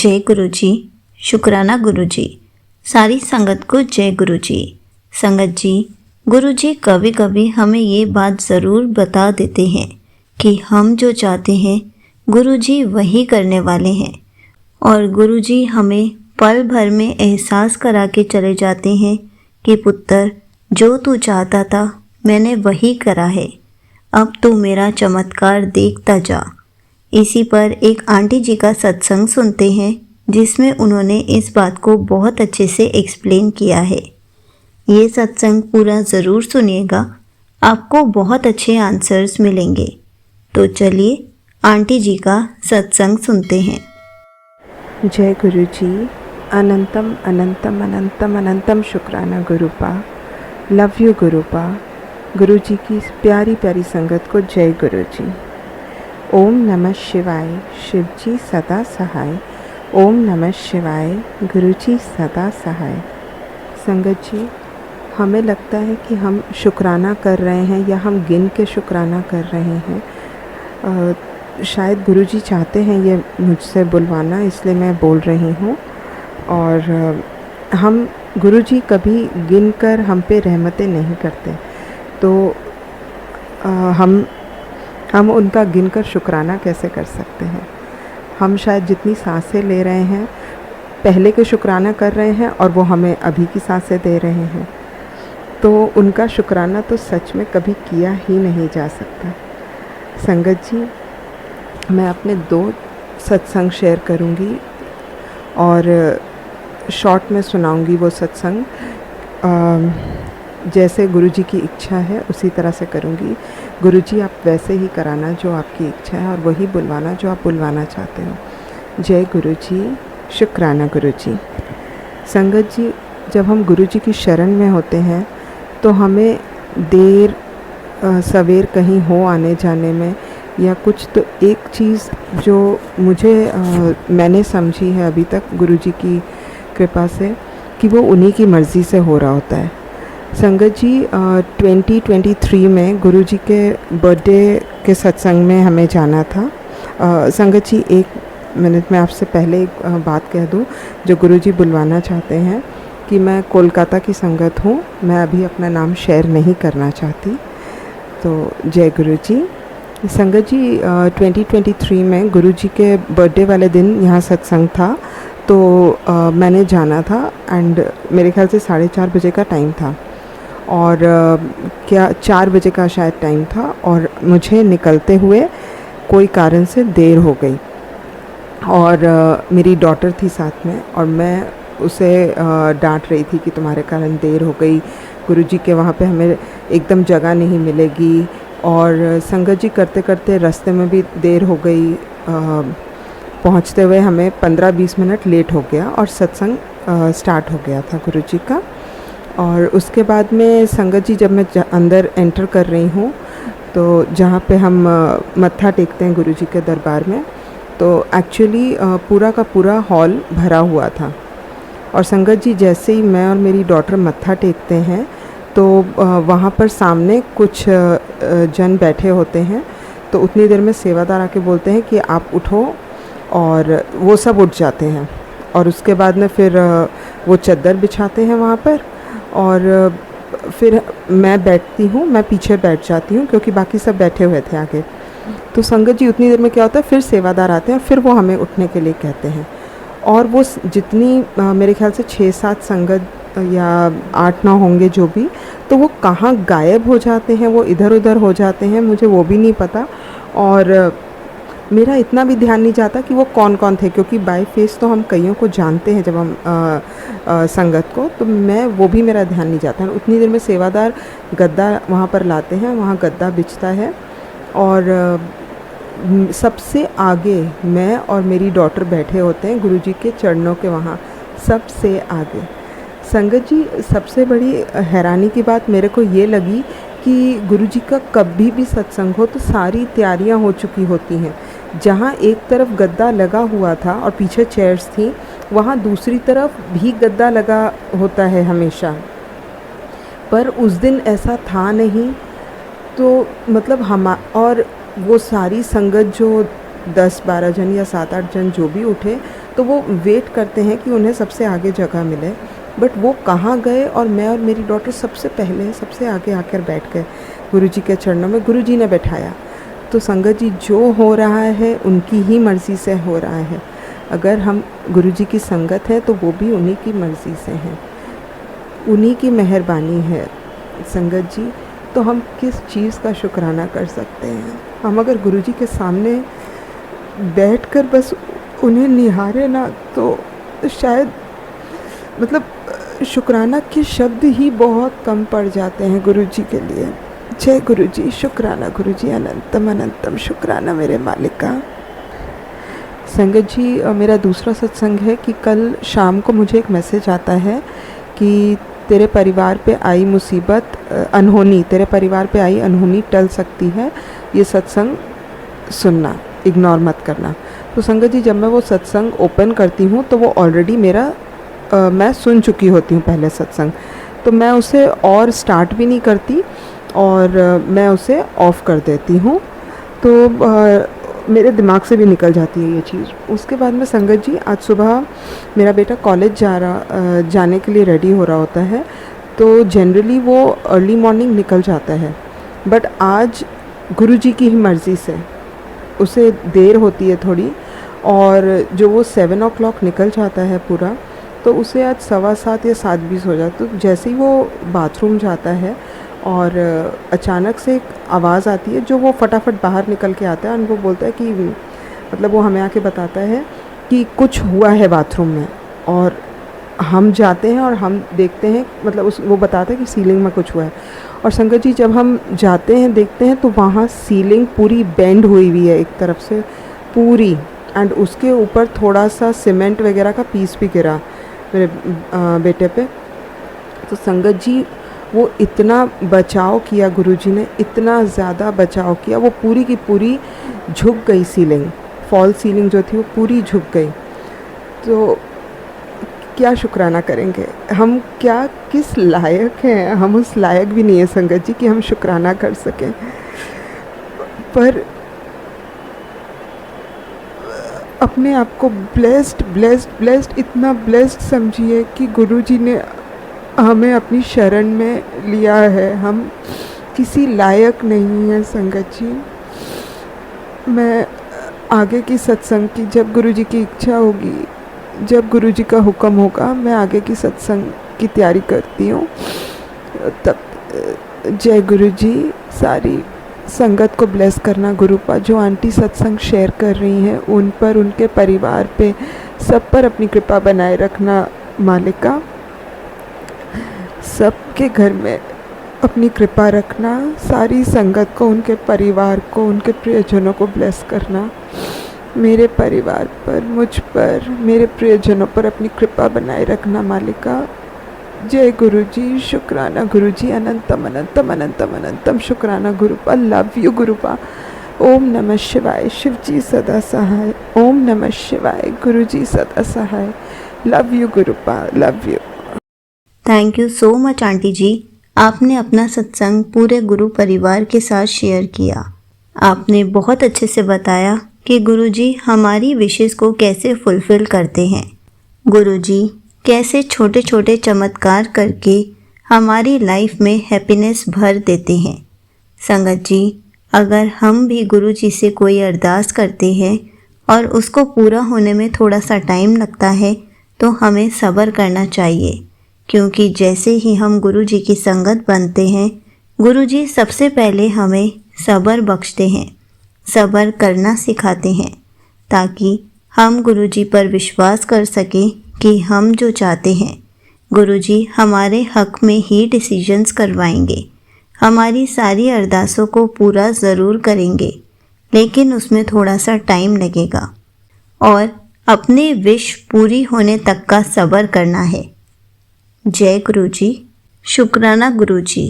जय गुरु जी। शुक्राना गुरु जी। सारी संगत को जय गुरु जी। संगत जी, गुरु जी कभी कभी हमें ये बात ज़रूर बता देते हैं कि हम जो चाहते हैं गुरु जी वही करने वाले हैं, और गुरु जी हमें पल भर में एहसास करा के चले जाते हैं कि पुत्र, जो तू चाहता था मैंने वही करा है, अब तू मेरा चमत्कार देखता जा। इसी पर एक आंटी जी का सत्संग सुनते हैं जिसमें उन्होंने इस बात को बहुत अच्छे से एक्सप्लेन किया है। ये सत्संग पूरा ज़रूर सुनिएगा, आपको बहुत अच्छे आंसर्स मिलेंगे। तो चलिए आंटी जी का सत्संग सुनते हैं। जय गुरु जी। अनंतम अनंतम अनंतम अनंतम शुक्राना गुरुपा। Love you गुरुपा। गुरु जी की प्यारी प्यारी संगत को जय गुरु जी। ओम नमः शिवाय। शिव जी सदा सहाय। ओम नमः शिवाय। गुरु जी सदा सहाय। संगत जी, हमें लगता है कि हम शुक्राना कर रहे हैं या हम गिन के शुक्राना कर रहे हैं। शायद गुरु जी चाहते हैं ये मुझसे बुलवाना, इसलिए मैं बोल रही हूँ। और हम गुरु जी कभी गिन कर हम पे रहमतें नहीं करते, तो हम उनका गिनकर शुक्राना कैसे कर सकते हैं। हम शायद जितनी सांसें ले रहे हैं पहले के शुक्राना कर रहे हैं, और वो हमें अभी की सांसें दे रहे हैं, तो उनका शुक्राना तो सच में कभी किया ही नहीं जा सकता। संगत जी, मैं अपने 2 सत्संग शेयर करूंगी और शॉर्ट में सुनाऊंगी वो सत्संग। जैसे गुरु जी की इच्छा है उसी तरह से करूंगी। गुरु जी आप वैसे ही कराना जो आपकी इच्छा है, और वही बुलवाना जो आप बुलवाना चाहते हो। जय गुरु जी। शुक्राना गुरु जी। संगत जी, जब हम गुरु जी की शरण में होते हैं तो हमें देर सवेर कहीं हो आने जाने में या कुछ, तो एक चीज़ जो मुझे मैंने समझी है अभी तक गुरु जी की कृपा से, कि वो उन्हीं की मर्ज़ी से हो रहा होता है। संगत जी, 2023 में गुरु जी के बर्थडे के सत्संग में हमें जाना था। संगत जी, 1 मिनट में आपसे पहले एक बात कह दूं जो गुरु जी बुलवाना चाहते हैं, कि मैं कोलकाता की संगत हूं, मैं अभी अपना नाम शेयर नहीं करना चाहती। तो जय गुरु जी। संगत जी, 2023 में गुरु जी के बर्थडे वाले दिन यहाँ सत्संग था, तो मैंने जाना था, एंड मेरे ख्याल से 4:30 बजे का टाइम था, और क्या 4 बजे का शायद टाइम था, और मुझे निकलते हुए कोई कारण से देर हो गई, और मेरी डॉटर थी साथ में, और मैं उसे डांट रही थी कि तुम्हारे कारण देर हो गई, गुरुजी के वहाँ पे हमें एकदम जगह नहीं मिलेगी। और संगत जी, करते करते रास्ते में भी देर हो गई, पहुँचते हुए हमें 15-20 मिनट लेट हो गया, और सत्संग स्टार्ट हो गया था गुरुजी का। और उसके बाद में संगत जी, जब मैं अंदर एंटर कर रही हूँ, तो जहाँ पे हम मत्था टेकते हैं गुरुजी के दरबार में, तो एक्चुअली पूरा का पूरा हॉल भरा हुआ था। और संगत जी, जैसे ही मैं और मेरी डॉटर मत्था टेकते हैं, तो वहाँ पर सामने कुछ जन बैठे होते हैं, तो उतनी देर में सेवादार आके बोलते हैं कि आप उठो, और वो सब उठ जाते हैं। और उसके बाद में फिर वो चद्दर बिछाते हैं वहाँ पर, और फिर मैं बैठती हूँ, मैं पीछे बैठ जाती हूँ क्योंकि बाकी सब बैठे हुए थे आगे। तो संगत जी, उतनी देर में क्या होता है, फिर सेवादार आते हैं, फिर वो हमें उठने के लिए कहते हैं। और वो जितनी मेरे ख्याल से 6-7 संगत या 8-9 होंगे जो भी, तो वो कहाँ गायब हो जाते हैं, वो इधर उधर हो जाते हैं, मुझे वो भी नहीं पता। और मेरा इतना भी ध्यान नहीं जाता कि वो कौन कौन थे, क्योंकि बाय फेस तो हम कईयों को जानते हैं जब हम संगत को, तो मैं वो भी मेरा ध्यान नहीं जाता है। उतनी देर में सेवादार गद्दा वहाँ पर लाते हैं, वहाँ गद्दा बिछता है, और सबसे आगे मैं और मेरी डॉटर बैठे होते हैं गुरुजी के चरणों के वहाँ, सबसे आगे। संगत जी, सबसे बड़ी हैरानी की बात मेरे को ये लगी कि गुरुजी का कभी भी सत्संग हो तो सारी तैयारियाँ हो चुकी होती हैं। जहाँ एक तरफ गद्दा लगा हुआ था और पीछे चेयर्स थी, वहाँ दूसरी तरफ भी गद्दा लगा होता है हमेशा, पर उस दिन ऐसा था नहीं। तो मतलब हम और वो सारी संगत जो 10-12 जन या 7-8 जन जो भी उठे, तो वो वेट करते हैं कि उन्हें सबसे आगे जगह मिले, बट वो कहाँ गए और मैं और मेरी डॉटर सबसे पहले सबसे आगे आकर बैठ गए गुरुजी के चरणों में। गुरुजी ने बैठाया। तो संगत जी, जो हो रहा है उनकी ही मर्ज़ी से हो रहा है। अगर हम गुरुजी की संगत है तो वो भी उन्हीं की मर्ज़ी से हैं, उन्हीं की मेहरबानी है संगत जी। तो हम किस चीज़ का शुक्राना कर सकते हैं? हम अगर गुरुजी के सामने बैठकर बस उन्हें निहारे ना, तो शायद मतलब शुक्राना के शब्द ही बहुत कम पड़ जाते हैं गुरुजी के लिए। जय गुरुजी, शुक्राना गुरुजी, अनंतम अनंतम शुक्राना मेरे मालिका। संगत जी, मेरा दूसरा सत्संग है कि कल शाम को मुझे एक मैसेज आता है कि तेरे परिवार पे आई मुसीबत अनहोनी, तेरे परिवार पे आई अनहोनी टल सकती है, ये सत्संग सुनना, इग्नोर मत करना। तो संगत जी, जब मैं वो सत्संग ओपन करती हूँ तो वो ऑलरेडी मेरा मैं सुन चुकी होती हूँ पहले सत्संग, तो मैं उसे और स्टार्ट भी नहीं करती और मैं उसे ऑफ़ कर देती हूँ। तो मेरे दिमाग से भी निकल जाती है ये चीज़। उसके बाद में संगत जी, आज सुबह मेरा बेटा कॉलेज जाने के लिए रेडी हो रहा होता है, तो जनरली वो अर्ली मॉर्निंग निकल जाता है, बट आज गुरुजी की ही मर्ज़ी से उसे देर होती है थोड़ी, और जो वो 7 o'clock निकल जाता है पूरा, तो उसे आज 7:15 या 7:20 हो जाता। तो जैसे ही वो बाथरूम जाता है और अचानक से एक आवाज़ आती है, जो वो फटाफट बाहर निकल के आता है और वो बोलता है कि मतलब वो हमें आके बताता है कि कुछ हुआ है बाथरूम में। और हम जाते हैं और हम देखते हैं, मतलब वो बताता है कि सीलिंग में कुछ हुआ है। और संगत जी, जब हम जाते हैं देखते हैं तो वहाँ सीलिंग पूरी बेंड हुई हुई है एक तरफ से पूरी, एंड उसके ऊपर थोड़ा सा सीमेंट वगैरह का पीस भी गिरा मेरे बेटे पे। तो संगत जी, वो इतना बचाव किया गुरुजी ने, इतना ज़्यादा बचाव किया, वो पूरी की पूरी झुक गई सीलिंग, फॉल सीलिंग जो थी वो पूरी झुक गई। तो क्या शुक्राना करेंगे हम? क्या किस लायक हैं हम? उस लायक भी नहीं है संगत जी कि हम शुक्राना कर सकें। पर अपने आप को ब्लेस्ड इतना ब्लेस्ड समझिए कि गुरुजी ने हमें अपनी शरण में लिया है। हम किसी लायक नहीं है संगत जी। मैं आगे की सत्संग की, जब गुरुजी की इच्छा होगी, जब गुरुजी का हुक्म होगा, मैं आगे की सत्संग की तैयारी करती हूँ। तब जय गुरुजी। सारी संगत को ब्लेस करना गुरुपा। जो आंटी सत्संग शेयर कर रही हैं उन पर, उनके परिवार पे, सब पर अपनी कृपा बनाए रखना मालिका। सबके घर में अपनी कृपा रखना। सारी संगत को, उनके परिवार को, उनके प्रियजनों को ब्लेस करना। मेरे परिवार पर, मुझ पर, मेरे प्रियजनों पर अपनी कृपा बनाए रखना मालिका। जय गुरुजी, शुक्राना गुरुजी, अनंतम अनंतम अनंतम अनंतम शुक्राना गुरुपा। Love you गुरुपा। ओम नमः शिवाय। शिव जी सदा सहाय। ओम नमः शिवाय। गुरुजी सदा सहाय। लव यू गुरुपा, love you. Thank you so much aunty ji. आपने अपना सत्संग पूरे गुरु परिवार के साथ शेयर किया। आपने बहुत अच्छे से बताया कि गुरुजी हमारी विशेष को कैसे फुलफिल करते हैं। गुरुजी कैसे छोटे छोटे चमत्कार करके हमारी लाइफ में हैप्पीनेस भर देते हैं। संगत जी, अगर हम भी गुरुजी से कोई अरदास करते हैं और उसको पूरा होने में थोड़ा सा टाइम लगता है, तो हमें सब्र करना चाहिए, क्योंकि जैसे ही हम गुरुजी की संगत बनते हैं, गुरुजी सबसे पहले हमें सब्र बख्शते हैं, सब्र करना सिखाते हैं, ताकि हम गुरुजी पर विश्वास कर सकें कि हम जो चाहते हैं गुरुजी हमारे हक में ही डिसीजंस करवाएंगे। हमारी सारी अरदासों को पूरा ज़रूर करेंगे, लेकिन उसमें थोड़ा सा टाइम लगेगा और अपनी विश पूरी होने तक का सब्र करना है। जय गुरुजी। शुक्राना गुरुजी।